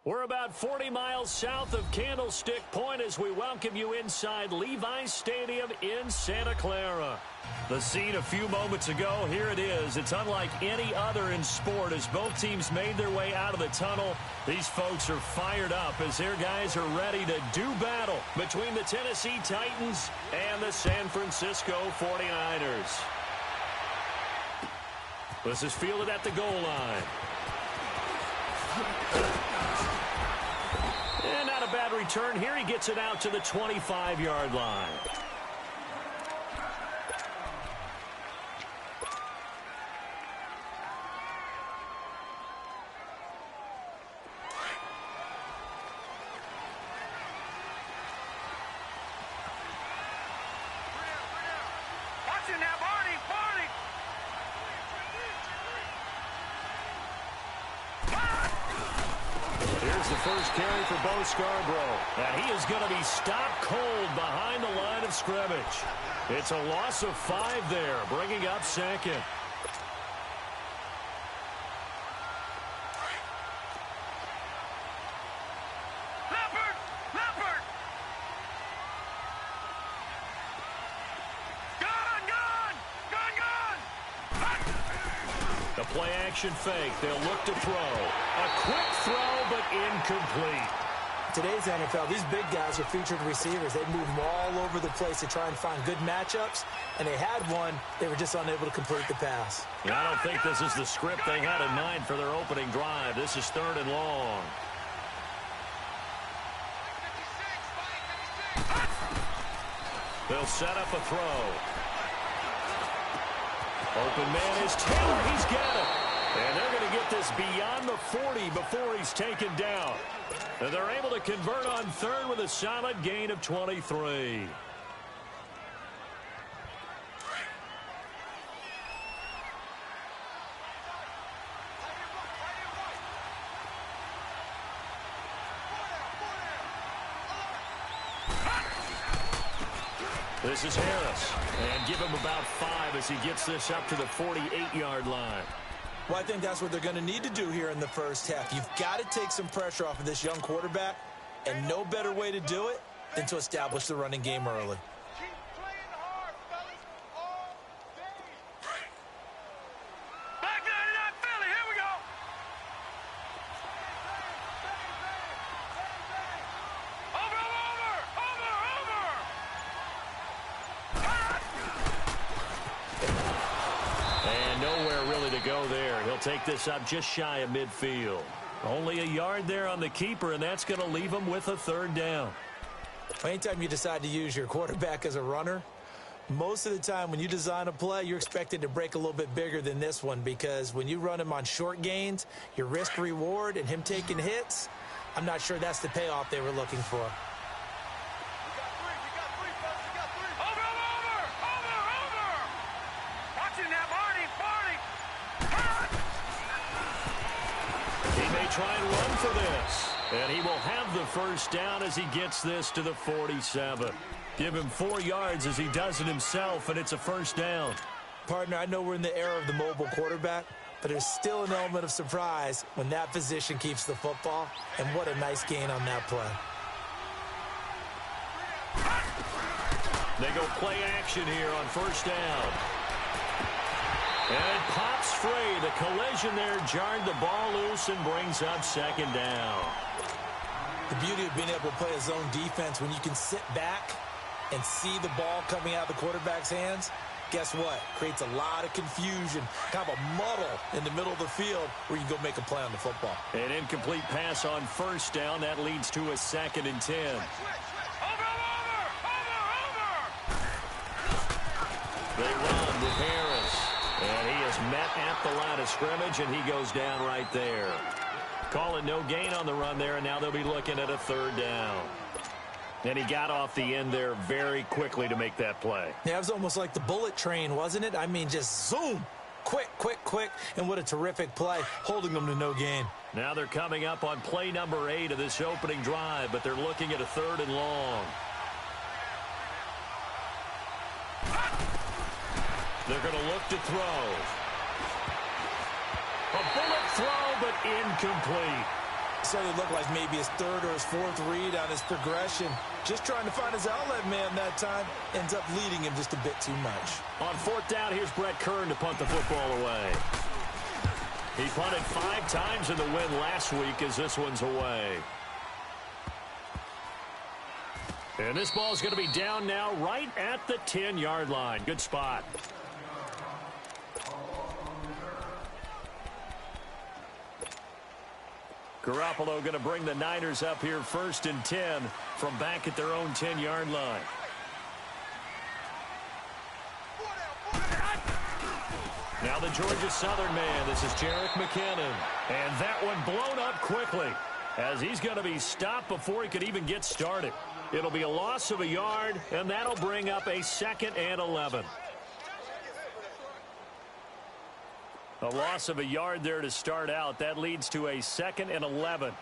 We're about 40 miles south of Candlestick Point as we welcome you inside Levi's Stadium in Santa Clara. The scene a few moments ago, here it is. It's unlike any other in sport as both teams made their way out of the tunnel. These folks are fired up as their guys are ready to do battle between the Tennessee Titans and the San Francisco 49ers. This is fielded at the goal line. And not a bad return here. He gets it out to the 25-yard line. First carry for Bo Scarborough, and he is going to be stopped cold behind the line of scrimmage. It's a loss of 5 there, bringing up second. The play-action fake. They'll look to throw. A quick throw, but incomplete. Today's NFL, these big guys are featured receivers. They move them all over the place to try and find good matchups, and they had one. They were just unable to complete the pass. I don't think this is the script they had in mind for their opening drive. This is 3rd and long. They'll set up a throw. Open man is Taylor. He's got it. And they're going to get this beyond the 40 before he's taken down. And they're able to convert on 3rd with a solid gain of 23. This is Harris, and give him about 5 as he gets this up to the 48-yard line. Well, I think that's what they're going to need to do here in the first half. You've got to take some pressure off of this young quarterback, and no better way to do it than to establish the running game early. Take this up just shy of midfield. Only a yard there on the keeper, and that's going to leave him with a 3rd down. Anytime you decide to use your quarterback as a runner, most of the time when you design a play, you're expected to break a little bit bigger than this one, because when you run him on short gains, your risk-reward and him taking hits, I'm not sure that's the payoff they were looking for. Try and run for this. And he will have the 1st down as he gets this to the 47. Give him 4 yards as he does it himself, and it's a 1st down. Partner, I know we're in the era of the mobile quarterback, but there's still an element of surprise when that position keeps the football, and what a nice gain on that play. They go play action here on 1st down. And it pops free. The collision there jarred the ball loose and brings up 2nd down. The beauty of being able to play a zone defense when you can sit back and see the ball coming out of the quarterback's hands, guess what? Creates a lot of confusion, kind of a muddle in the middle of the field where you go make a play on the football. An incomplete pass on 1st down. That leads to a 2nd and 10. They run with Harris. And he is met at the line of scrimmage, and he goes down right there. Call it no gain on the run there, and now they'll be looking at a 3rd down. And he got off the end there very quickly to make that play. Yeah, it was almost like the bullet train, wasn't it? I mean, just zoom. Quick, quick, quick. And what a terrific play, holding them to no gain. Now they're coming up on play number 8 of this opening drive, but they're looking at a 3rd and long. They're going to look to throw. A bullet throw, but incomplete. certainly looked like maybe his third or his fourth read on his progression. Just trying to find his outlet man that time. Ends up leading him just a bit too much. On fourth down, here's Brett Kern to punt the football away. He punted 5 times in the win last week as this one's away. And this ball's going to be down now right at the 10-yard line. Good spot. Garoppolo going to bring the Niners up here 1st and 10 from back at their own 10-yard line. Now the Georgia Southern man. This is Jerick McKinnon. And that one blown up quickly as he's going to be stopped before he could even get started. It'll be a loss of a yard, and that'll bring up a 2nd and 11. A loss of a yard there to start out. That leads to a 2nd and 11.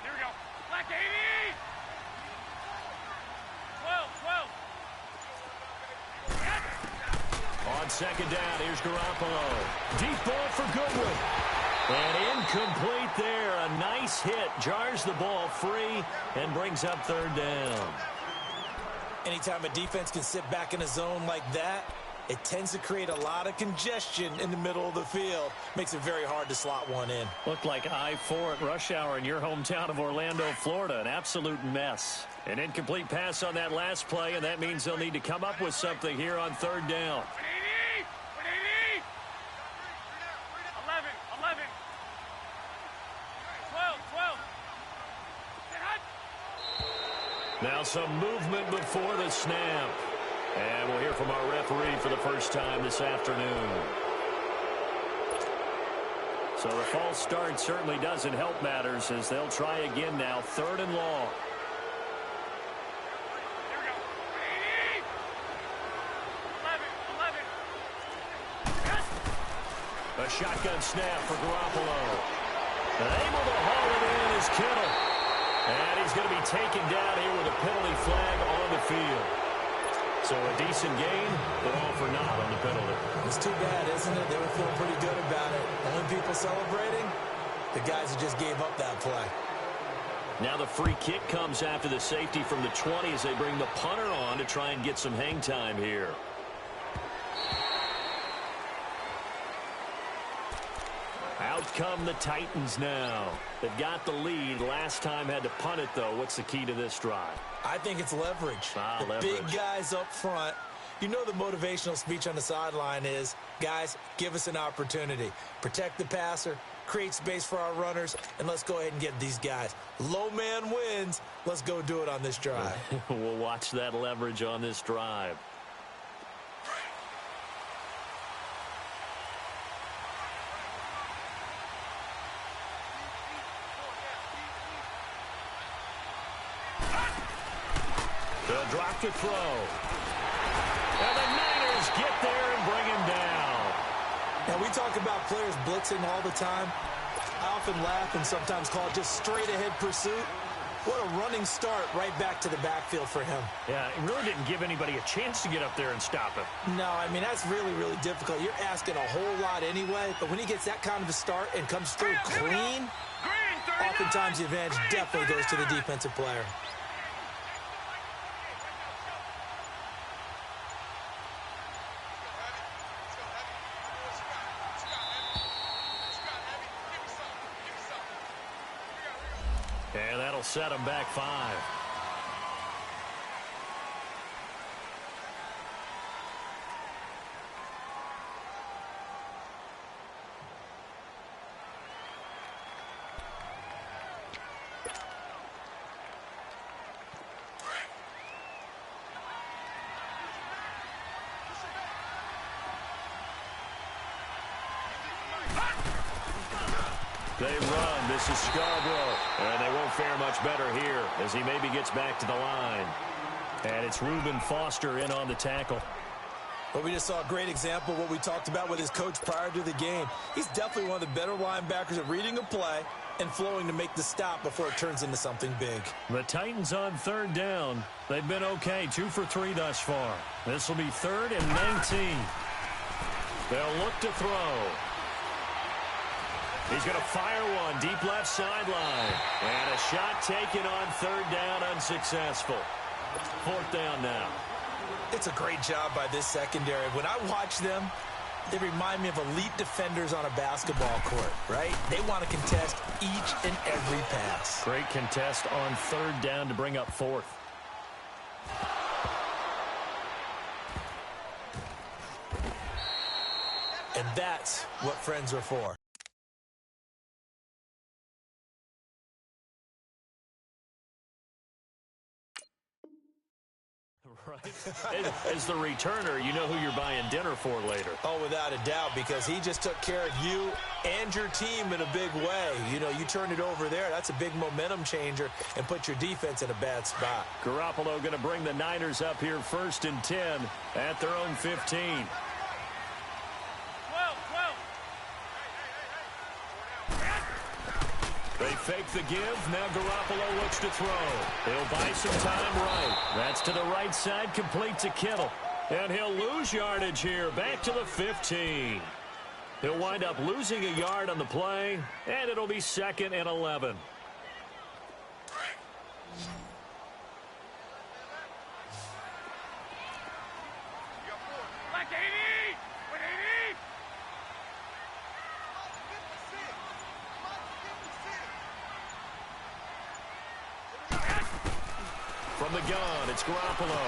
Here we go. Black 80! 12. On 2nd down, here's Garoppolo. Deep ball for Goodwin. And incomplete there. A nice hit. Jars the ball free and brings up 3rd down. Anytime a defense can sit back in a zone like that, it tends to create a lot of congestion in the middle of the field. Makes it very hard to slot one in. Looked like I-4 at rush hour in your hometown of Orlando, Florida. An absolute mess. An incomplete pass on that last play, and that means they'll need to come up with something here on 3rd down. 12. Now some movement before the snap. And we'll hear from our referee for the first time this afternoon. So the false start certainly doesn't help matters as they'll try again now. 3rd and long. Here we go. 11. A shotgun snap for Garoppolo. And able to haul it in is Kittle. And he's going to be taken down here with a penalty flag on the field. So a decent gain, but all for naught on the penalty. It's too bad, isn't it? They were feeling pretty good about it. Only people celebrating, the guys who just gave up that play. Now the free kick comes after the safety from the 20 as they bring the punter on to try and get some hang time here. Out come the Titans now. They've got the lead. Last time had to punt it, though. What's the key to this drive? I think it's leverage. The Leverage. big guys up front. You know the motivational speech on the sideline is, guys, give us an opportunity. Protect the passer, create space for our runners, and let's go ahead and get these guys. Low man wins. Let's go do it on this drive. We'll watch that leverage on this drive. They'll drop to throw. And the Niners get there and bring him down. Now, we talk about players blitzing all the time. I often laugh and sometimes call it just straight-ahead pursuit. What a running start right back to the backfield for him. Yeah, it really didn't give anybody a chance to get up there and stop him. No, I mean, that's really, really difficult. You're asking a whole lot anyway, but when he gets that kind of a start and comes through clean, oftentimes the advantage definitely goes to the defensive player. And that'll set him back 5. They run. This is Scarborough. And they won't fare much better here as he maybe gets back to the line. And it's Reuben Foster in on the tackle. But we just saw a great example of what we talked about with his coach prior to the game. He's definitely one of the better linebackers at reading a play and flowing to make the stop before it turns into something big. The Titans on 3rd down. They've been okay, 2 for 3 thus far. This will be 3rd and 19. They'll look to throw. He's going to fire one deep left sideline. And a shot taken on third down, unsuccessful. Fourth down now. It's a great job by this secondary. When I watch them, they remind me of elite defenders on a basketball court, right? They want to contest each and every pass. Great contest on third down to bring up fourth. And that's what friends are for. Right. As the returner, you know who you're buying dinner for later. Oh, without a doubt, because he just took care of you and your team in a big way. You know, you turned it over there. That's a big momentum changer and put your defense in a bad spot. Garoppolo going to bring the Niners up here 1st and 10 at their own 15. 12. They fake the give. Now Garoppolo looks to throw. He'll buy some time right. That's to the right side, complete to Kittle. And he'll lose yardage here, back to the 15. He'll wind up losing a yard on the play, and it'll be 2nd and 11. Black 80! With 80! From the gun, it's Garoppolo.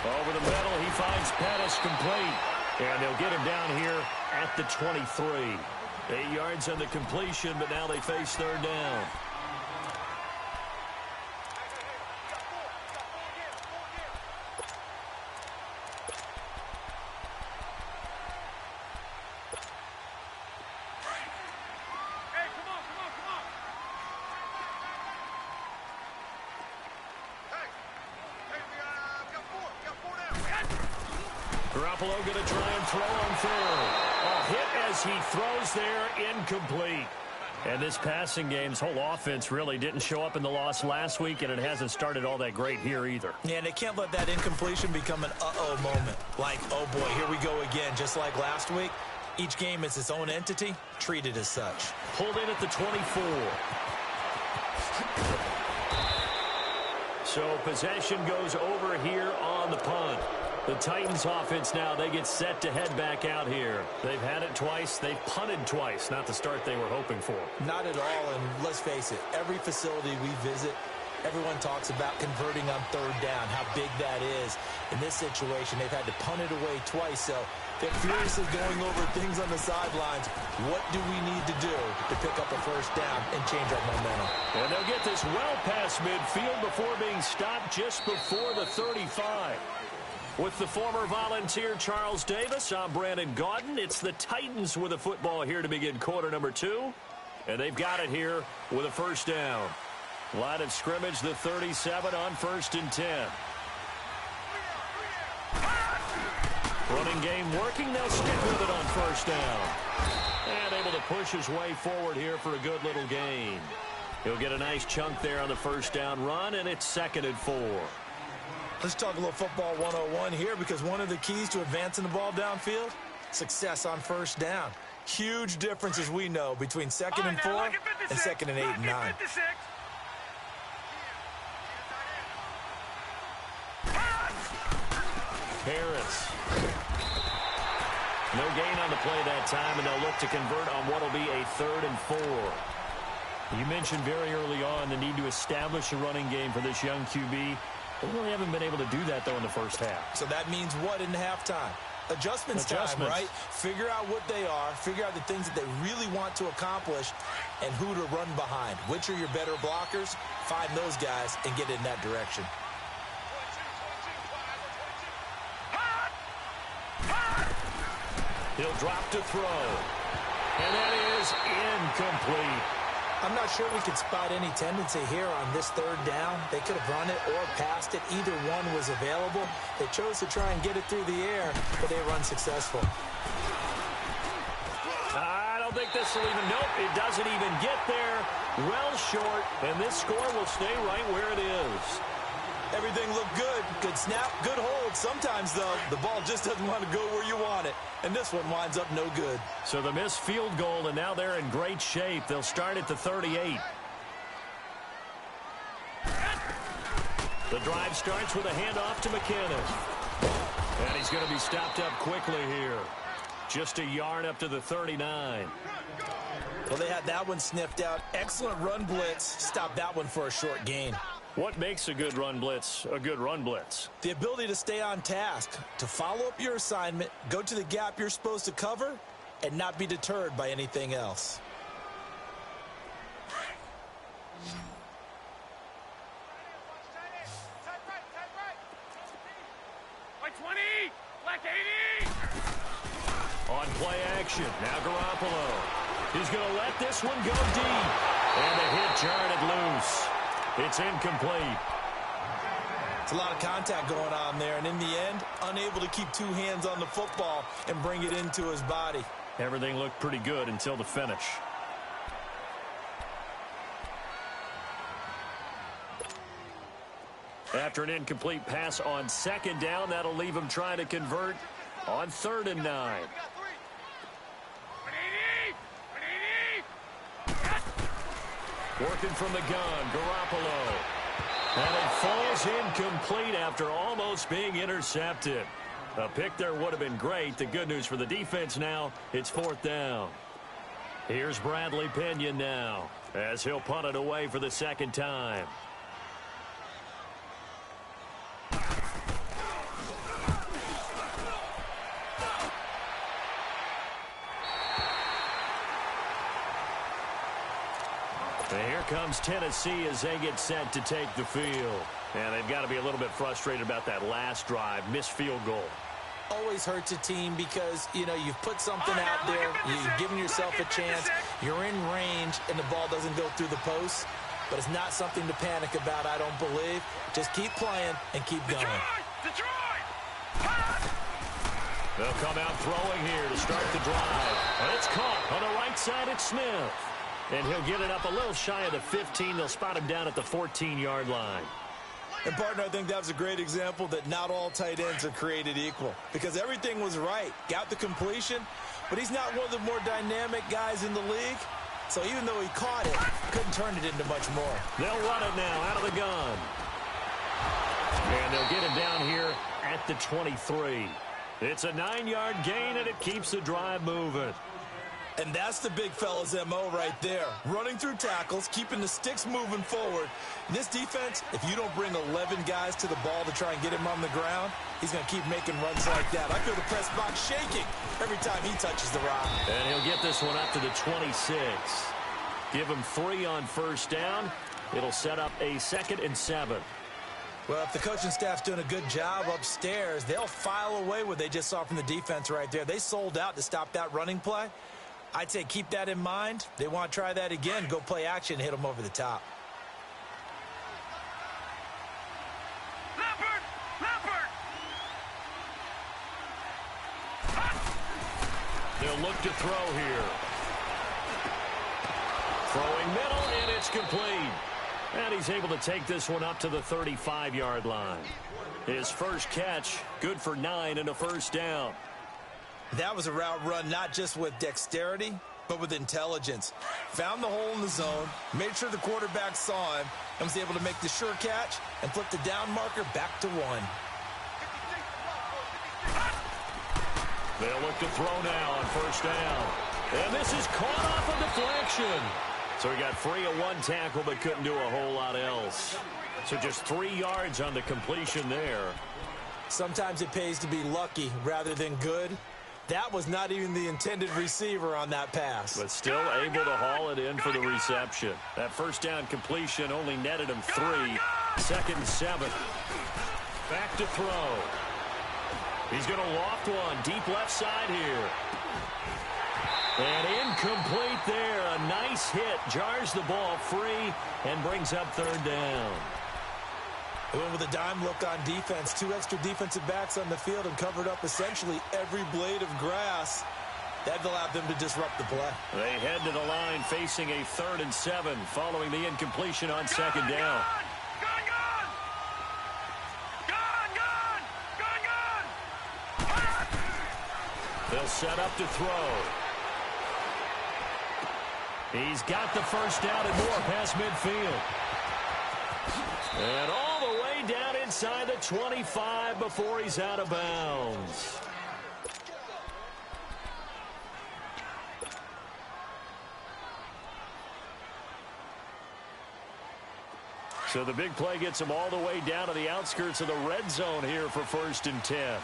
Over the middle, he finds Pettis complete. And they'll get him down here at the 23. 8 yards on the completion, but now they face third down. Garoppolo going to try and throw on third. A hit as he throws there, incomplete. And this passing game's whole offense really didn't show up in the loss last week, and it hasn't started all that great here either. Yeah, and they can't let that incompletion become an uh-oh moment. Like, oh boy, here we go again, just like last week. Each game is its own entity, treated as such. Pulled in at the 24. So possession goes over here on the punt. The Titans offense now, they get set to head back out here. They've had it twice. They've punted twice. Not the start they were hoping for. Not at all, and let's face it, every facility we visit, everyone talks about converting on third down, how big that is. In this situation, they've had to punt it away twice, so they're furiously going over things on the sidelines. What do we need to do to pick up a first down and change our momentum? And they'll get this well past midfield before being stopped just before the 35. With the former Volunteer Charles Davis, I'm Brandon Gaudin. It's the Titans with a football here to begin quarter number 2. And they've got it here with a first down. Line of scrimmage, the 37 on 1st and 10. Running game working. They'll stick with it on first down. And able to push his way forward here for a good little gain. He'll get a nice chunk there on the first down run, and it's 2nd and 4. Let's talk a little football 101 here, because one of the keys to advancing the ball downfield, success on first down. Huge difference, as we know, between 2nd and 4 and 2nd and 8 and 9. Harris. No gain on the play that time, and they'll look to convert on what will be a 3rd and 4. You mentioned very early on the need to establish a running game for this young QB. They really haven't been able to do that, though, in the first half. So that means what in halftime? Adjustments time, right? Figure out what they are, figure out the things that they really want to accomplish, and who to run behind. Which are your better blockers? Find those guys and get in that direction. He'll drop to throw. And that is incomplete. I'm not sure we could spot any tendency here on this third down. They could have run it or passed it. Either one was available. They chose to try and get it through the air, but they were unsuccessful. I don't think this will even, nope, it doesn't even get there. Well short, and this score will stay right where it is. Everything looked good. Good snap, good hold. Sometimes, though, the ball just doesn't want to go where you want it. And this one winds up no good. So the missed field goal, and now they're in great shape. They'll start at the 38. The drive starts with a handoff to McKinnon. And he's going to be stopped up quickly here. Just a yard up to the 39. Well, they had that one sniffed out. Excellent run blitz. Stopped that one for a short gain. What makes a good run blitz a good run blitz? The ability to stay on task, to follow up your assignment, go to the gap you're supposed to cover, and not be deterred by anything else. On play action, now Garoppolo. He's going to let this one go deep. And the hit jarred it loose. It's incomplete. It's a lot of contact going on there, and in the end, unable to keep two hands on the football and bring it into his body. Everything looked pretty good until the finish. After an incomplete pass on second down, that'll leave him trying to convert on 3rd and 9. Working from the gun, Garoppolo. And it falls incomplete after almost being intercepted. A pick there would have been great. The good news for the defense now, it's 4th down. Here's Bradley Pinion now as he'll punt it away for the second time. And here comes Tennessee as they get set to take the field. And they've got to be a little bit frustrated about that last drive, missed field goal. Always hurts a team because, you know, you've put something out there, you've given yourself a chance, you're in range, and the ball doesn't go through the post. But it's not something to panic about, I don't believe. Just keep playing and keep going. They'll come out throwing here to start the drive. And it's caught on the right side at Smith. And he'll get it up a little shy of the 15. They'll spot him down at the 14-yard line. And, partner, I think that was a great example that not all tight ends are created equal. Because everything was right. Got the completion, but he's not one of the more dynamic guys in the league. So even though he caught it, couldn't turn it into much more. They'll run it now out of the gun. And they'll get him down here at the 23. It's a 9-yard gain, and it keeps the drive moving. And that's the big fella's M.O. right there. Running through tackles, keeping the sticks moving forward. This defense, if you don't bring 11 guys to the ball to try and get him on the ground, he's going to keep making runs like that. I feel the press box shaking every time he touches the rock. And he'll get this one up to the 26. Give him 3 on first down. It'll set up a 2nd and 7. Well, if the coaching staff's doing a good job upstairs, they'll file away what they just saw from the defense right there. They sold out to stop that running play. I'd say keep that in mind. They want to try that again, go play action, hit them over the top. They'll look to throw here. Throwing middle, and it's complete. And he's able to take this one up to the 35-yard line. His first catch, good for 9 and a first down. That was a route run not just with dexterity, but with intelligence. Found the hole in the zone, made sure the quarterback saw him, and was able to make the sure catch and flip the down marker back to 1. They'll look to throw now on first down. And this is caught off a deflection. So he got free of 1 tackle but couldn't do a whole lot else. So just 3 yards on the completion there. Sometimes it pays to be lucky rather than good. That was not even the intended receiver on that pass. But still able to haul it in for the reception. That first down completion only netted him 3. 2nd and 7. Back to throw. He's going to loft one deep left side here. And incomplete there. A nice hit. Jars the ball free and brings up 3rd down. They went with a dime look on defense. 2 extra defensive backs on the field and covered up essentially every blade of grass. That allowed them to disrupt the play. They head to the line facing a 3rd and 7 following the incompletion on 2nd down. They'll set up to throw. He's got the first down and more past midfield. And all the way down inside the 25 before he's out of bounds. So the big play gets him all the way down to the outskirts of the red zone here for 1st and 10.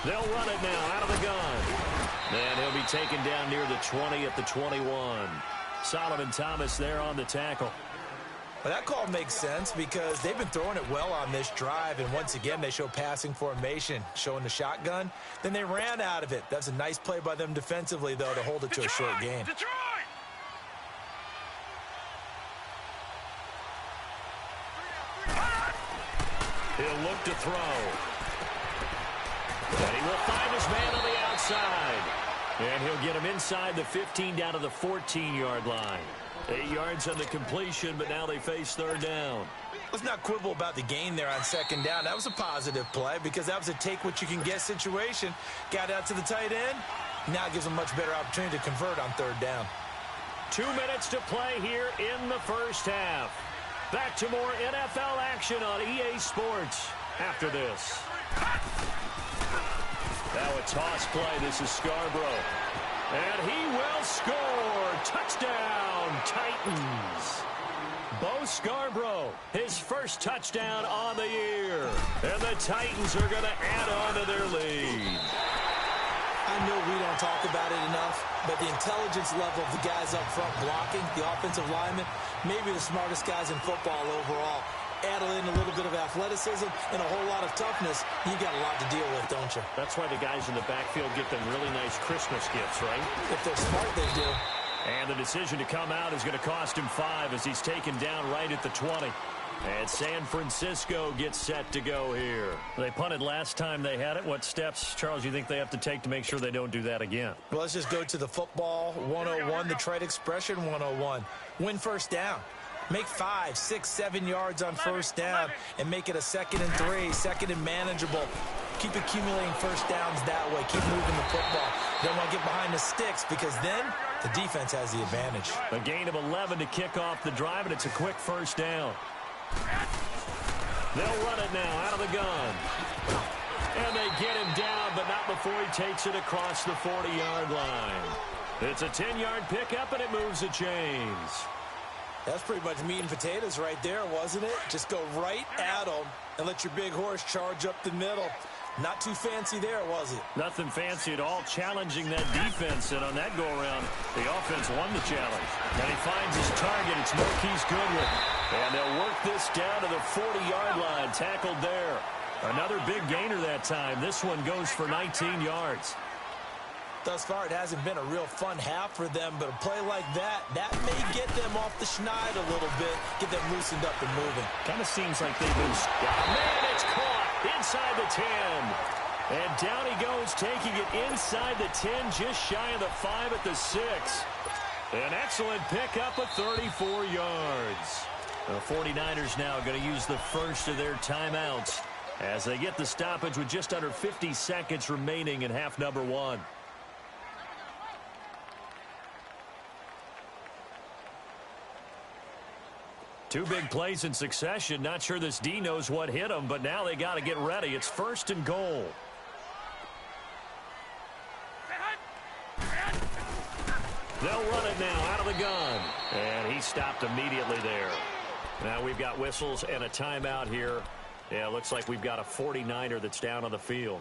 They'll run it now out of the gun. And he'll be taken down near the 20 at the 21. Solomon Thomas there on the tackle. Well, that call makes sense because they've been throwing it well on this drive, and once again they show passing formation, showing the shotgun. Then they ran out of it. That's a nice play by them defensively, though, to hold it to a short gain. Detroit! He'll look to throw. And he will find his man on the outside. And he'll get him inside the 15 down to the 14-yard line. 8 yards on the completion, but now they face 3rd down. Let's not quibble about the gain there on 2nd down. That was a positive play because that was a take-what-you-can-get situation. Got out to the tight end. Now it gives them a much better opportunity to convert on 3rd down. 2 minutes to play here in the first half. Back to more NFL action on EA Sports after this. Now a toss play. This is Scarborough. And he will score. Touchdown, Titans. Bo Scarborough, his first touchdown on the year. And the Titans are going to add on to their lead. I know we don't talk about it enough, but the intelligence level of the guys up front blocking, the offensive linemen, maybe the smartest guys in football overall. Add in a little bit of athleticism and a whole lot of toughness, you got a lot to deal with, don't you? That's why the guys in the backfield get them really nice Christmas gifts, right? If they're smart, they do. And the decision to come out is going to cost him 5 as he's taken down right at the 20. And San Francisco gets set to go here. They punted last time they had it. What steps, Charles, you think they have to take to make sure they don't do that again? Well, let's just go to the football 101, the trade expression 101. Win first down. Make 5, 6, 7 yards on first down and make it a 2nd and 3, 2nd and manageable. Keep accumulating first downs that way. Keep moving the football. Don't want to get behind the sticks because then the defense has the advantage. A gain of 11 to kick off the drive, and it's a quick first down. They'll run it now out of the gun. And they get him down, but not before he takes it across the 40-yard line. It's a 10-yard pickup, and it moves the chains. That's pretty much meat and potatoes right there, wasn't it? Just go right at them and let your big horse charge up the middle. Not too fancy there, was it? Nothing fancy at all, challenging that defense. And on that go-around, the offense won the challenge. And he finds his target. It's Marquise Goodwin. And they'll work this down to the 40-yard line. Tackled there. Another big gainer that time. This one goes for 19 yards. Thus far, it hasn't been a real fun half for them, but a play like that may get them off the schneid a little bit, get them loosened up and moving. Kind of seems like they've been... Man, it's caught inside the 10. And down he goes, taking it inside the 10, just shy of the 5 at the 6. An excellent pickup of 34 yards. The 49ers now going to use the first of their timeouts as they get the stoppage with just under 50 seconds remaining in half number 1. Two big plays in succession. Not sure this D knows what hit him, but now they got to get ready. It's 1st and goal. They'll run it now out of the gun. And he stopped immediately there. Now we've got whistles and a timeout here. Yeah, it looks like we've got a 49er that's down on the field.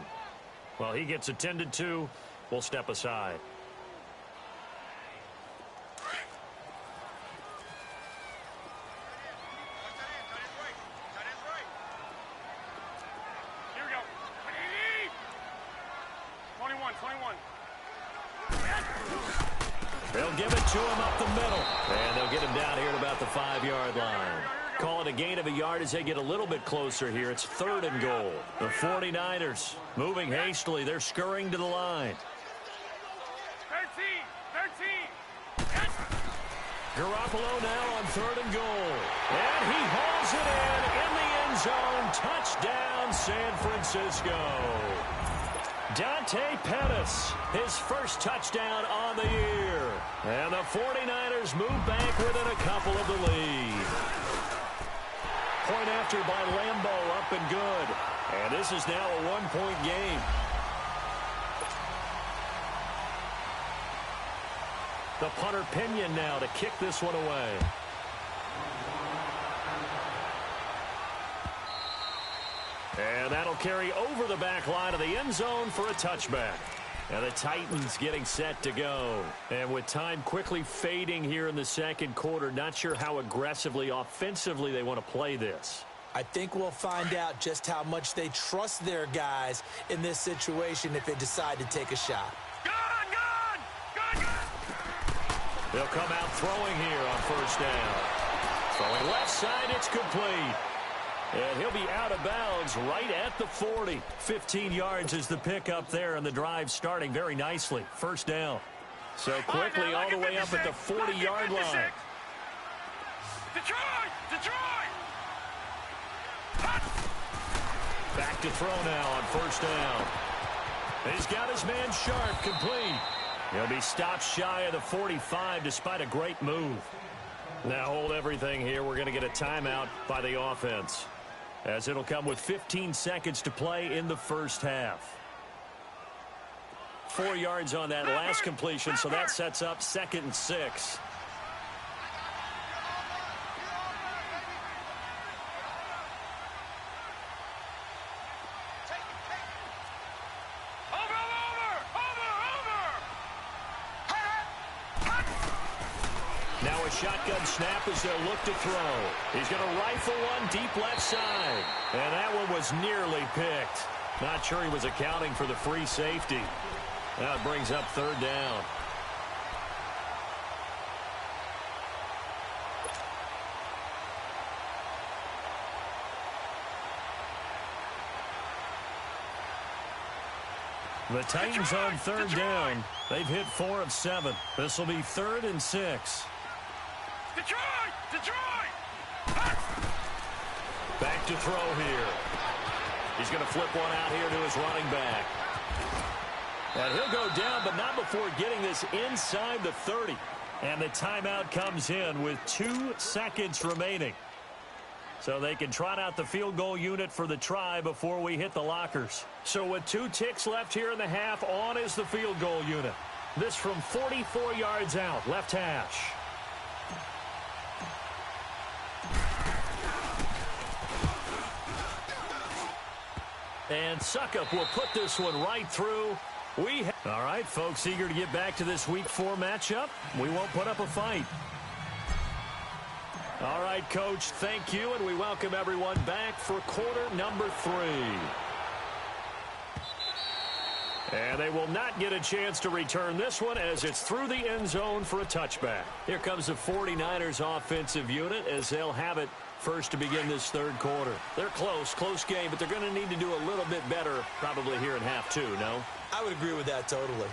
Well, he gets attended to. We'll step aside. They'll give it to him up the middle. And they'll get him down here at about the 5-yard line. Call it a gain of a yard as they get a little bit closer here. It's 3rd and goal. The 49ers moving hastily. They're scurrying to the line. 13. Garoppolo now on 3rd and goal. And he hauls it in the end zone touchdown, San Francisco. Dante Pettis, his first touchdown on the year. And the 49ers move back within a couple of the lead. Point after by Lambeau, up and good. And this is now a one-point game. The punter Pinion now to kick this one away. And that'll carry over the back line of the end zone for a touchback. And the Titans getting set to go. And with time quickly fading here in the second quarter, not sure how aggressively, offensively they want to play this. I think we'll find out just how much they trust their guys in this situation if they decide to take a shot. They'll come out throwing here on first down. Throwing left side, it's complete. And he'll be out of bounds right at the 40. 15 yards is the pickup there, and the drive starting very nicely. First down. So quickly all the way up at the 40-yard line. Detroit! Back to throw now on first down. He's got his man Sharp complete. He'll be stopped shy of the 45 despite a great move. Now hold everything here. We're going to get a timeout by the offense, as it'll come with 15 seconds to play in the first half. 4 yards on that last completion, so that sets up 2nd and 6. Now a shotgun snap as they'll look to throw. He's going to rifle one deep left side. And that one was nearly picked. Not sure he was accounting for the free safety. That brings up third down. The Titans on third down. They've hit 4 of 7. This will be 3rd and 6. Detroit! Back to throw here. He's going to flip one out here to his running back. And he'll go down, but not before getting this inside the 30. And the timeout comes in with 2 seconds remaining. So they can trot out the field goal unit for the try before we hit the lockers. So with 2 ticks left here in the half, on is the field goal unit. This from 44 yards out, left hash. And Suckup will put this one right through. All right, folks, eager to get back to this Week 4 matchup. We won't put up a fight. All right, Coach, thank you, and we welcome everyone back for quarter number 3. And they will not get a chance to return this one as it's through the end zone for a touchback. Here comes the 49ers offensive unit as they'll have it first to begin this third quarter. They're close game, but they're going to need to do a little bit better probably here in half 2, no? I would agree with that totally.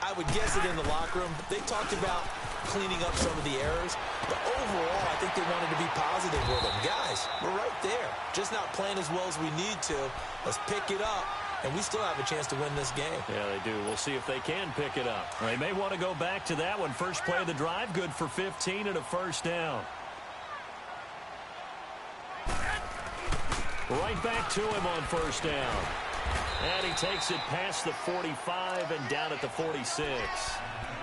I would guess it in the locker room. They talked about cleaning up some of the errors, but overall, I think they wanted to be positive with them. Guys, we're right there. Just not playing as well as we need to. Let's pick it up, and we still have a chance to win this game. Yeah, they do. We'll see if they can pick it up. They may want to go back to that one. First play of the drive, good for 15 and a first down. Right back to him on first down. And he takes it past the 45 and down at the 46.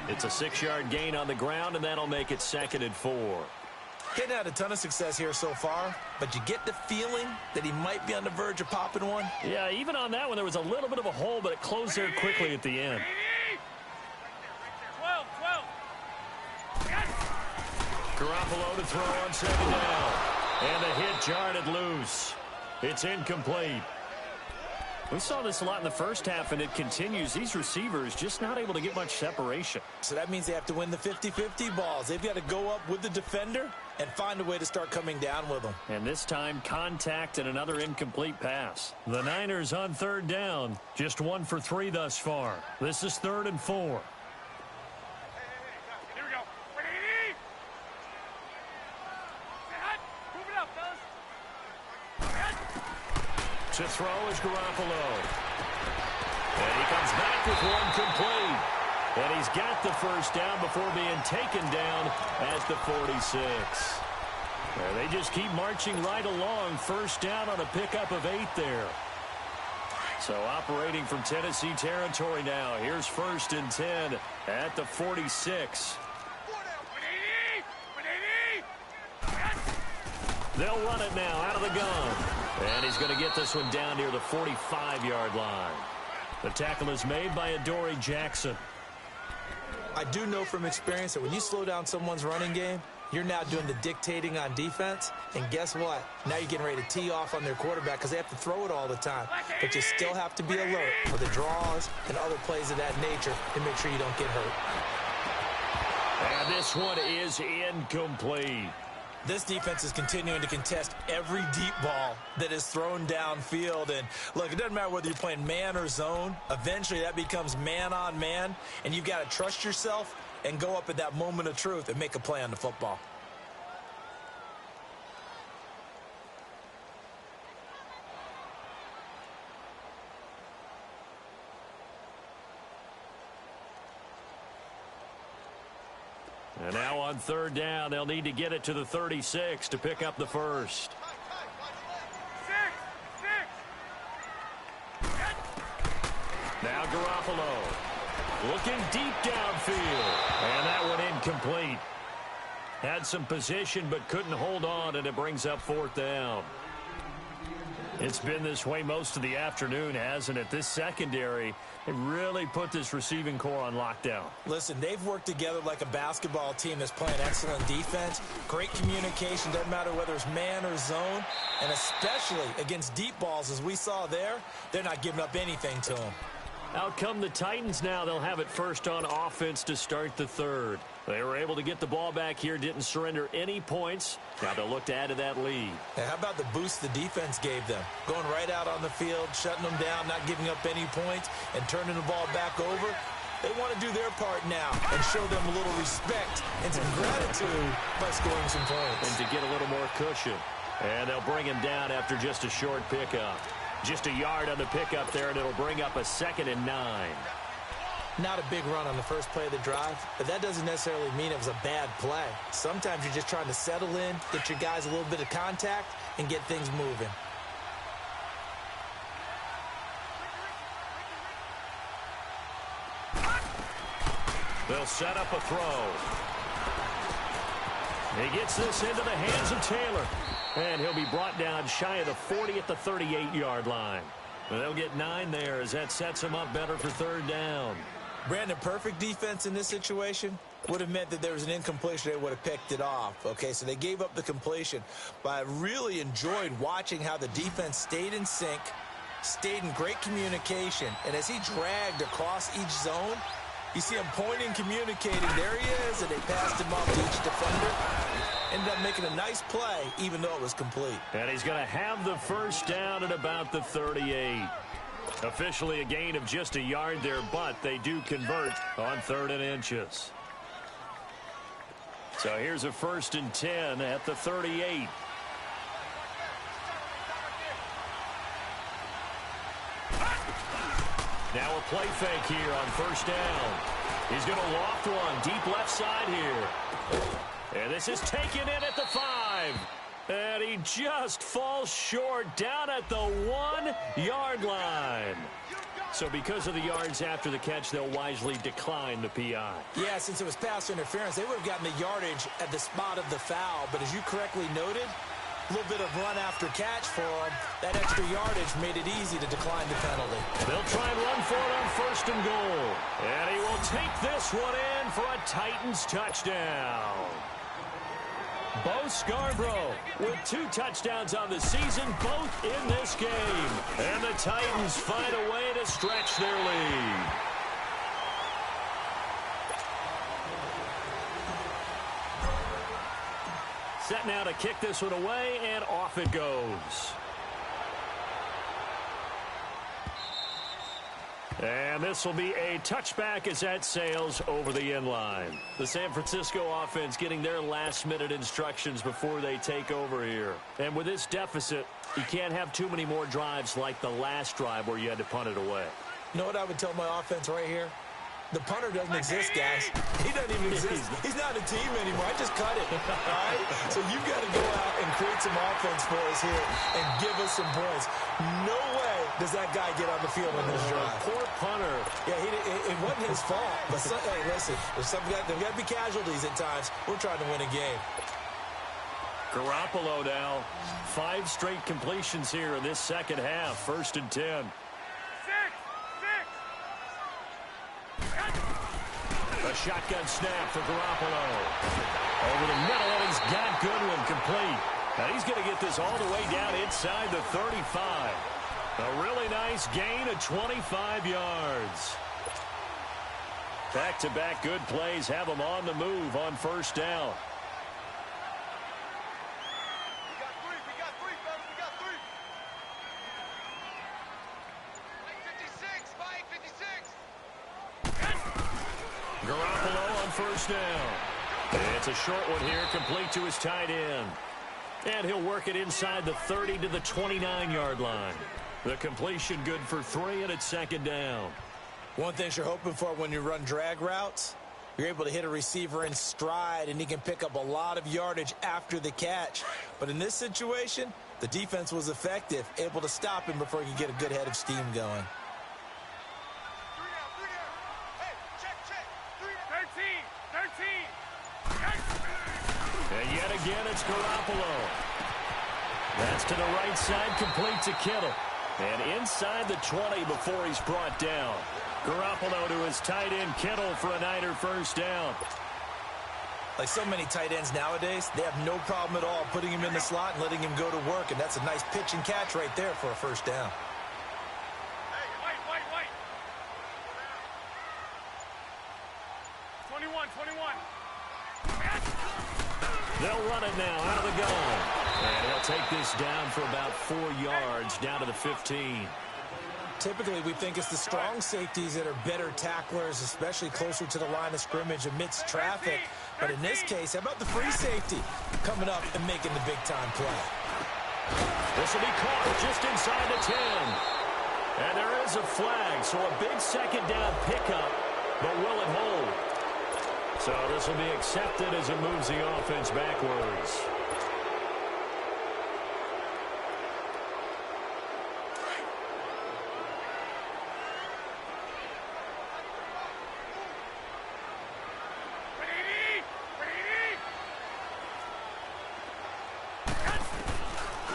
It's a 6-yard gain on the ground, and that'll make it 2nd and 4. Getting had a ton of success here so far, but you get the feeling that he might be on the verge of popping one. Yeah, even on that one, there was a little bit of a hole, but it closed there quickly at the end. 12. Garoppolo to throw on 2nd down. And the hit jarred it loose. It's incomplete. We saw this a lot in the first half, and it continues. These receivers just not able to get much separation. So that means they have to win the 50-50 balls. They've got to go up with the defender and find a way to start coming down with them. And this time, contact and another incomplete pass. The Niners on third down, just 1 for 3 thus far. This is 3rd and 4. Here we go. Ready? Move it up, fellas. To throw is Garoppolo. And he comes back with one complete. And he's got the first down before being taken down at the 46. And they just keep marching right along. First down on a pickup of 8 there. So operating from Tennessee territory now. Here's 1st and 10 at the 46. They'll run it now out of the gun. And he's going to get this one down near the 45-yard line. The tackle is made by Adoree Jackson. I do know from experience that when you slow down someone's running game, you're now doing the dictating on defense. And guess what? Now you're getting ready to tee off on their quarterback because they have to throw it all the time. But you still have to be alert for the draws and other plays of that nature to make sure you don't get hurt. And this one is incomplete. This defense is continuing to contest every deep ball that is thrown downfield. And, look, it doesn't matter whether you're playing man or zone. Eventually, that becomes man-on-man, and you've got to trust yourself and go up at that moment of truth and make a play on the football. And now on 3rd down, they'll need to get it to the 36 to pick up the first. Now Garoppolo looking deep downfield. And that one incomplete. Had some position but couldn't hold on, and it brings up 4th down. It's been this way most of the afternoon, hasn't it? This secondary, they really put this receiving core on lockdown. Listen, they've worked together like a basketball team that's playing excellent defense. Great communication, doesn't matter whether it's man or zone. And especially against deep balls, as we saw there, they're not giving up anything to them. Out come the Titans now. They'll have it first on offense to start the 3rd. They were able to get the ball back here, didn't surrender any points. Now they'll look to add to that lead. And how about the boost the defense gave them? Going right out on the field, shutting them down, not giving up any points, and turning the ball back over. They want to do their part now and show them a little respect and some gratitude by scoring some points. And to get a little more cushion. And they'll bring him down after just a short pickup. Just a yard on the pickup there, and it'll bring up a 2nd and 9. Not a big run on the first play of the drive, but that doesn't necessarily mean it was a bad play. Sometimes you're just trying to settle in, get your guys a little bit of contact, and get things moving. They'll set up a throw. He gets this into the hands of Taylor. And he'll be brought down shy of the 40 at the 38-yard line. They'll get 9 there as that sets him up better for 3rd down. Brandon, perfect defense in this situation would have meant that there was an incompletion. They would have picked it off. Okay, so they gave up the completion. But I really enjoyed watching how the defense stayed in sync, stayed in great communication. And as he dragged across each zone, you see him pointing, communicating. There he is, and they passed him off to each defender. Ended up making a nice play, even though it was complete. And he's going to have the first down at about the 38. Officially a gain of just a yard there, but they do convert on 3rd and inches. So here's a 1st and 10 at the 38. Now a play fake here on 1st down. He's going to loft one deep left side here. And this is taken in at the 5. And he just falls short down at the 1-yard line. So because of the yards after the catch, they'll wisely decline the PI. Yeah, since it was pass interference, they would have gotten the yardage at the spot of the foul. But as you correctly noted, a little bit of run after catch for him. That extra yardage made it easy to decline the penalty. They'll try and run for it on 1st and goal. And he will take this one in for a Titans touchdown. Bo Scarborough with 2 touchdowns on the season, both in this game. And the Titans find a way to stretch their lead. Set now to kick this one away, and off it goes. And this will be a touchback as that sails over the end line. The San Francisco offense getting their last-minute instructions before they take over here. And with this deficit, you can't have too many more drives like the last drive where you had to punt it away. You know what I would tell my offense right here? The punter doesn't exist, guys. He doesn't even exist. He's not a team anymore. I just cut it, all right? So you've got to go out and create some offense for us here and give us some points. No way does that guy get on the field on this drive. Poor punter. Yeah, it wasn't his fault. But, hey, listen, there's got to be casualties at times. We're trying to win a game. Garoppolo now. 5 straight completions here in this second half. 1st and 10. A shotgun snap for Garoppolo. Over the middle, and he's got Goodwin complete. Now he's going to get this all the way down inside the 35. A really nice gain of 25 yards. Back-to-back good plays have him on the move on 1st down. We got three, fellas. We got three. 56. Garoppolo on 1st down. It's a short one here, complete to his tight end. And he'll work it inside the 30 to the 29-yard line. The completion good for 3, and it's 2nd down. One thing you're hoping for when you run drag routes, you're able to hit a receiver in stride, and he can pick up a lot of yardage after the catch. But in this situation, the defense was effective, able to stop him before he could get a good head of steam going. And yet again, it's Garoppolo. That's to the right side, complete to Kittle. And inside the 20 before he's brought down. Garoppolo to his tight end, Kittle, for a Niner 1st down. Like so many tight ends nowadays, they have no problem at all putting him in the slot and letting him go to work. And that's a nice pitch and catch right there for a 1st down. Hey, wait. 21. They'll run it now out of the gun. And he'll take this down for about 4 yards, down to the 15. Typically, we think it's the strong safeties that are better tacklers, especially closer to the line of scrimmage amidst traffic. But in this case, how about the free safety coming up and making the big-time play? This will be caught just inside the 10. And there is a flag, so a big 2nd down pickup, but will it hold? So this will be accepted as it moves the offense backwards.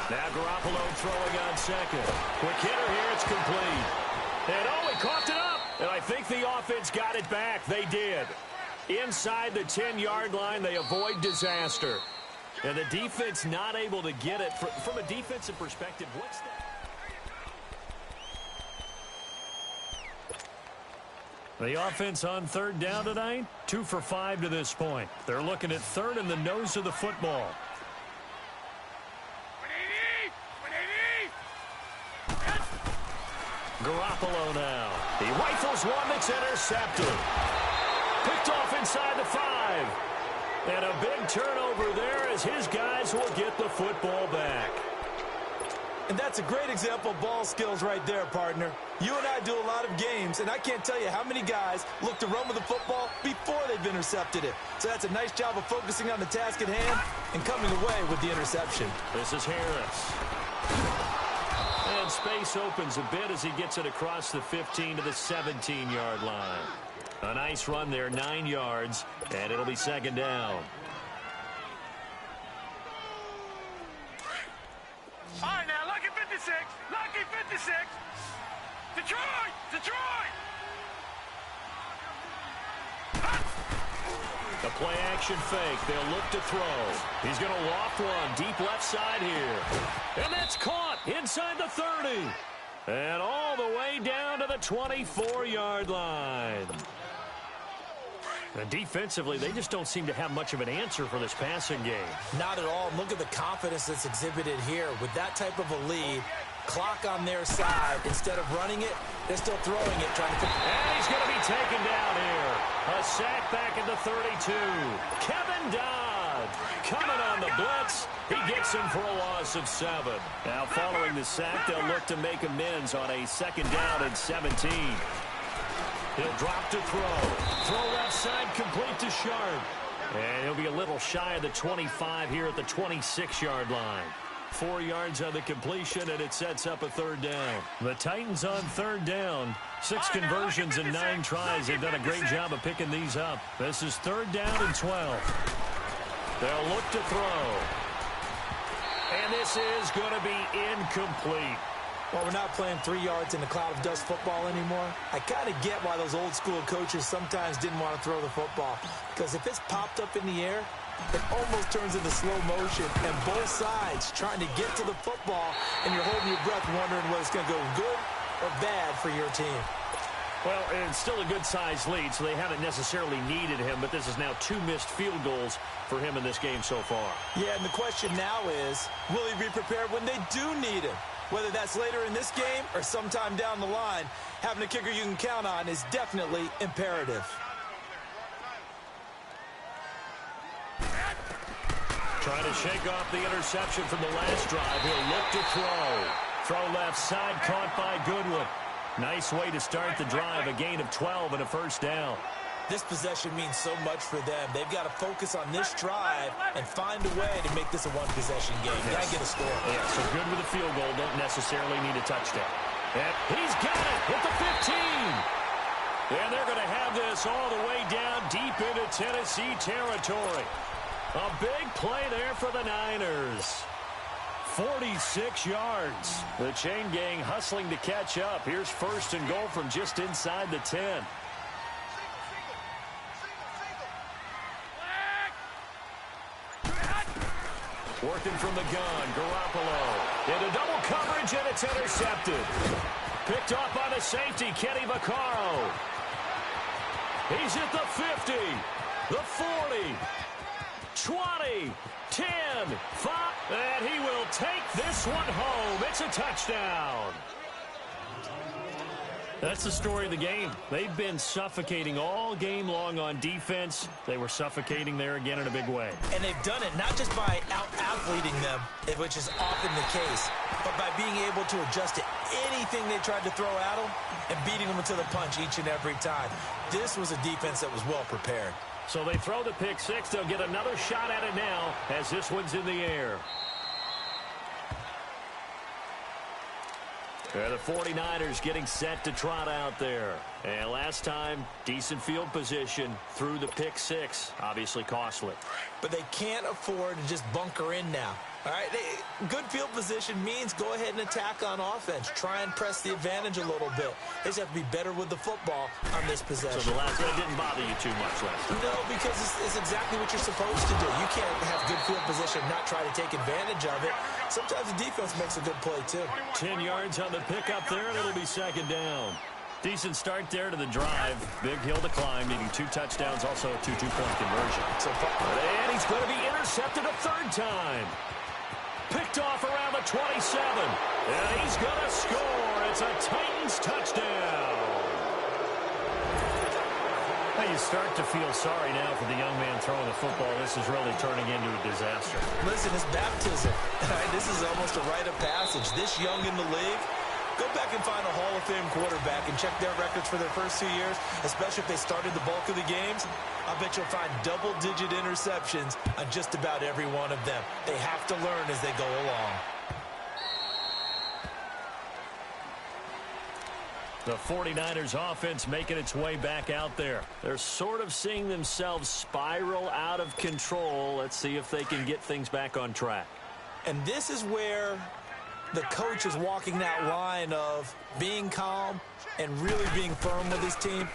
Now Garoppolo throwing on 2nd. Quick hitter here, it's complete. And he coughed it up. And I think the offense got it back. They did. Inside the 10-yard line, they avoid disaster. And the defense not able to get it. From a defensive perspective, what's that? The offense on 3rd down tonight, 2 for 5 to this point. They're looking at 3rd in the nose of the football. Garoppolo now. He rifles one that's intercepted. Picked off inside the 5. And a big turnover there as his guys will get the football back. And that's a great example of ball skills right there, partner. You and I do a lot of games, and I can't tell you how many guys look to run with the football before they've intercepted it. So that's a nice job of focusing on the task at hand and coming away with the interception. This is Harris. And space opens a bit as he gets it across the 15 to the 17-yard line. A nice run there, 9 yards, and it'll be 2nd down. All right, now, lucky 56. Lucky 56. Detroit! The play action fake. They'll look to throw. He's going to loft one deep left side here. And that's caught inside the 30. And all the way down to the 24-yard line. And defensively, they just don't seem to have much of an answer for this passing game. Not at all. Look at the confidence that's exhibited here. With that type of a lead, clock on their side. Instead of running it, they're still throwing it, trying to... And he's going to be taken down here. A sack back at the 32. Kevin Dodd coming on the blitz. He gets him for a loss of 7. Now, following the sack, they'll look to make amends on a 2nd down and 17. He'll drop to throw. Throw left side, complete to Sharp. And he'll be a little shy of the 25 here at the 26-yard line. 4 yards on the completion, and it sets up a 3rd down. The Titans on 3rd down. 6 conversions and 9 tries. They've done a great job of picking these up. This is 3rd down and 12. They'll look to throw. And this is going to be incomplete. Well, we're not playing 3 yards in a cloud of dust football anymore. I kind of get why those old school coaches sometimes didn't want to throw the football. Because if it's popped up in the air, it almost turns into slow motion. And both sides trying to get to the football, and you're holding your breath wondering whether it's going to go good or bad for your team. Well, it's still a good-sized lead, so they haven't necessarily needed him, but this is now 2 missed field goals for him in this game so far. Yeah, and the question now is, will he be prepared when they do need him? Whether that's later in this game or sometime down the line, having a kicker you can count on is definitely imperative. Trying to shake off the interception from the last drive. He'll look to throw. Throw left side, caught by Goodwin. Nice way to start the drive, a gain of 12 and a 1st down. This possession means so much for them. They've got to focus on this drive and find a way to make this a one-possession game. Yes. Got to get a score. Yeah, so good with a field goal. Don't necessarily need a touchdown. And he's got it at the 15. And they're going to have this all the way down deep into Tennessee territory. A big play there for the Niners. 46 yards. The chain gang hustling to catch up. Here's 1st and goal from just inside the 10. Working from the gun, Garoppolo. Into double coverage, and it's intercepted. Picked off by the safety, Kenny Vaccaro. He's at the 50, the 40, 20, 10, 5, and he will take this one home. It's a touchdown. That's the story of the game. They've been suffocating all game long on defense. They were suffocating there again in a big way. And they've done it not just by out-athleting them, which is often the case, but by being able to adjust to anything they tried to throw at them and beating them to the punch each and every time. This was a defense that was well prepared. So they throw the pick 6. They'll get another shot at it now as this one's in the air. The 49ers getting set to trot out there. And last time, decent field position through the pick 6. Obviously costly. But they can't afford to just bunker in now. All right, good field position means go ahead and attack on offense. Try and press the advantage a little bit. They just have to be better with the football on this possession. So the last one didn't bother you too much last time? No, because it's exactly what you're supposed to do. You can't have good field position and not try to take advantage of it. Sometimes the defense makes a good play, too. 10 yards on the pickup there, and it'll be 2nd down. Decent start there to the drive. Big hill to climb, needing 2 touchdowns, also a 2 two-point conversion. And he's going to be intercepted a 3rd time. Picked off around the 27. And he's going to score. It's a Titans touchdown. Well, you start to feel sorry now for the young man throwing the football. This is really turning into a disaster. Listen, it's baptism. This is almost a rite of passage. This young in the league, go back and find a Hall of Fame quarterback and check their records for their first 2 years, especially if they started the bulk of the games. I bet you'll find double-digit interceptions on just about every one of them. They have to learn as they go along. The 49ers offense making its way back out there. They're sort of seeing themselves spiral out of control. Let's see if they can get things back on track. And this is where the coach is walking that line of being calm and really being firm with his team.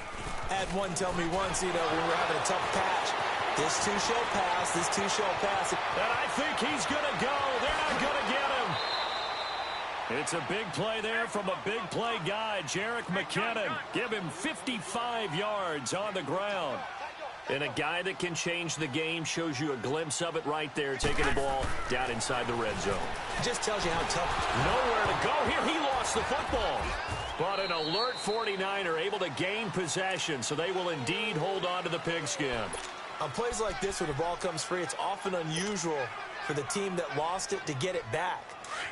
I had one tell me once, when we were having a tough patch, this too shall pass, this too shall pass. And I think he's going to go. They're not going to get him. It's a big play there from a big play guy, Jerick McKinnon. Give him 55 yards on the ground. And a guy that can change the game, shows you a glimpse of it right there, taking the ball down inside the red zone. It just tells you how tough. Nowhere to go here. He the football. But an alert 49er able to gain possession, so they will indeed hold on to the pigskin. On plays like this where the ball comes free, it's often unusual for the team that lost it to get it back.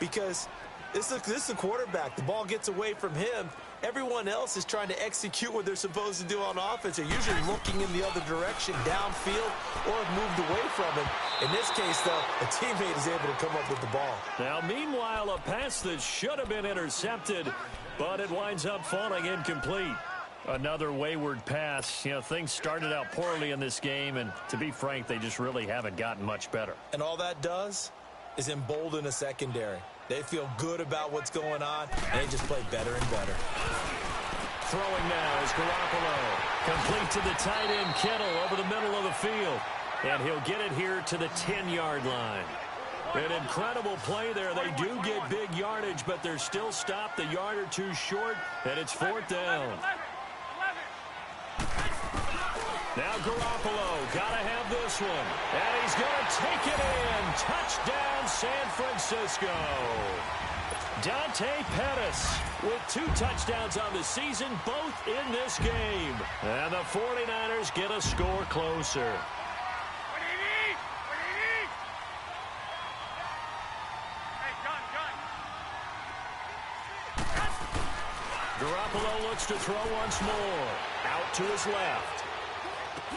Because this is the quarterback. The ball gets away from him. Everyone else is trying to execute what they're supposed to do on offense. They're usually looking in the other direction, downfield, or have moved away from him. In this case, though, a teammate is able to come up with the ball. Now, meanwhile, a pass that should have been intercepted, but it winds up falling incomplete. Another wayward pass. You know, things started out poorly in this game, and to be frank, they just really haven't gotten much better. And all that does is embolden a secondary. They feel good about what's going on, and they just play better and better. Throwing now is Garoppolo. Complete to the tight end, Kittle, over the middle of the field. And he'll get it here to the 10-yard line. An incredible play there. They do get big yardage, but they're still stopped a yard or two short, and it's fourth down. Now Garoppolo, gotta have this one. And he's gonna take it in. Touchdown, San Francisco. Dante Pettis with 2 touchdowns on the season, both in this game. And the 49ers get a score closer. What do you need? What do you need? Hey, John. Garoppolo looks to throw once more. Out to his left.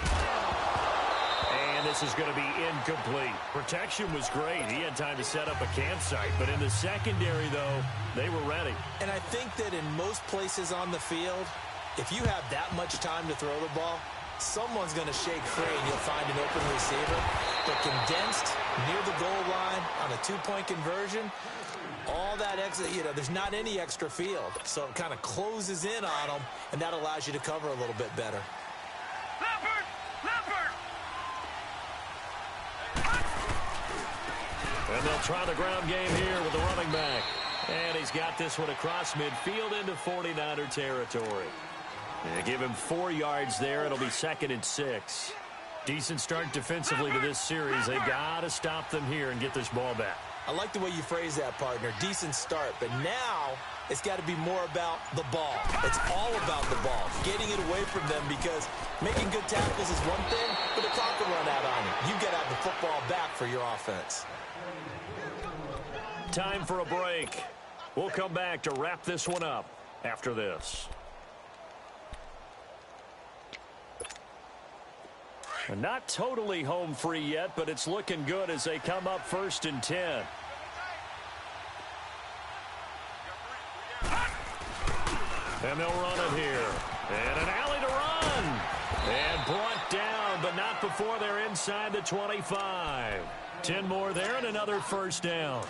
And this is going to be incomplete. Protection was great. He had time to set up a campsite. But in the secondary, though, they were ready. And I think that in most places on the field, if you have that much time to throw the ball, someone's going to shake free and you'll find an open receiver. But condensed near the goal line on a 2-point conversion, all that extra, you know, there's not any extra field. So it kind of closes in on them, and that allows you to cover a little bit better. Leopard! Leopard! And they'll try the ground game here with the running back. And he's got this one across midfield into 49er territory. They give him 4 yards there. It'll be 2nd and 6. Decent start defensively to this series. They've got to stop them here and get this ball back. I like the way you phrase that, partner. Decent start. But now it's got to be more about the ball. It's all about the ball. Getting it away from them, because making good tackles is one thing, but the clock will run out on you. You've got to have the football back for your offense. Time for a break. We'll come back to wrap this one up after this. And not totally home free yet, but it's looking good as they come up 1st and 10. And they'll run it here. And an alley to run. And brought down, but not before they're inside the 25. 10 more there and another 1st down.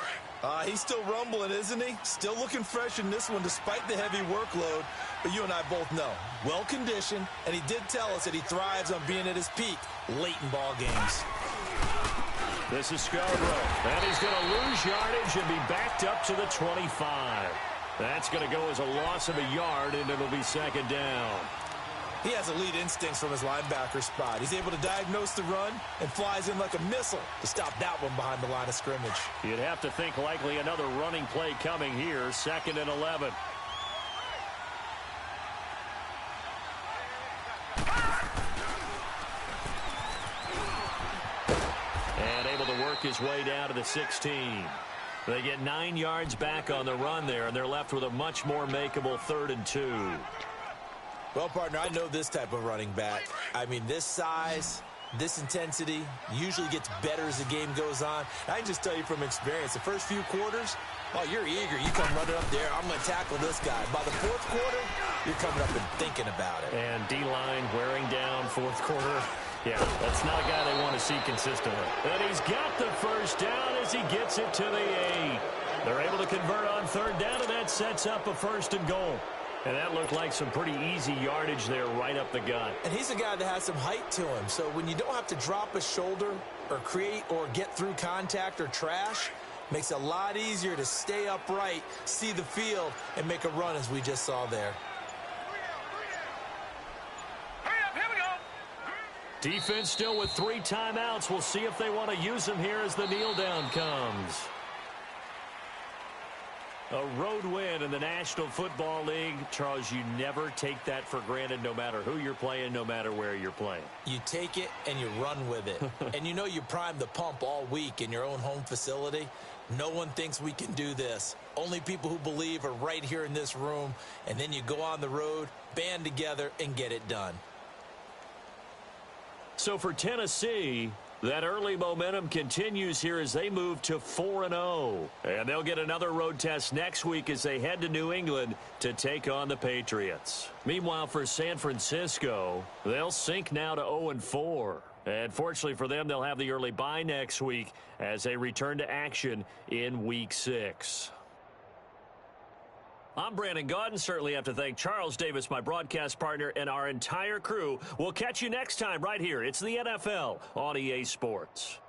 He's still rumbling, isn't he? Still looking fresh in this one despite the heavy workload. But you and I both know, well-conditioned, and he did tell us that he thrives on being at his peak late in ball games. This is Scarborough, and he's going to lose yardage and be backed up to the 25. That's going to go as a loss of a yard, and it'll be 2nd down. He has elite instincts from his linebacker spot. He's able to diagnose the run and flies in like a missile to stop that one behind the line of scrimmage. You'd have to think likely another running play coming here, 2nd and 11. And able to work his way down to the 16. They get 9 yards back on the run there, and they're left with a much more makeable 3rd and 2. Well, partner, I know this type of running back. I mean, this size, this intensity usually gets better as the game goes on. I can just tell you from experience, the first few quarters, oh, you're eager. You come running up there, I'm going to tackle this guy. By the 4th quarter, you're coming up and thinking about it. And D-line wearing down 4th quarter. Yeah, that's not a guy they want to see consistently. But he's got the 1st down as he gets it to the 8. They're able to convert on 3rd down, and that sets up a 1st and goal. And that looked like some pretty easy yardage there right up the gut. And he's a guy that has some height to him. So when you don't have to drop a shoulder or create or get through contact or trash, makes it a lot easier to stay upright, see the field, and make a run as we just saw there. Hurry up, here we go. Defense still with 3 timeouts. We'll see if they want to use them here as the kneel down comes. A road win in the National Football League. Charles, you never take that for granted no matter who you're playing, no matter where you're playing. You take it and you run with it. And you know you primed the pump all week in your own home facility. No one thinks we can do this. Only people who believe are right here in this room. And then you go on the road, band together, and get it done. So for Tennessee, that early momentum continues here as they move to 4-0. And they'll get another road test next week as they head to New England to take on the Patriots. Meanwhile, for San Francisco, they'll sink now to 0-4. And fortunately for them, they'll have the early bye next week as they return to action in Week 6. I'm Brandon Gaudin. Certainly have to thank Charles Davis, my broadcast partner, and our entire crew. We'll catch you next time right here. It's the NFL on EA Sports.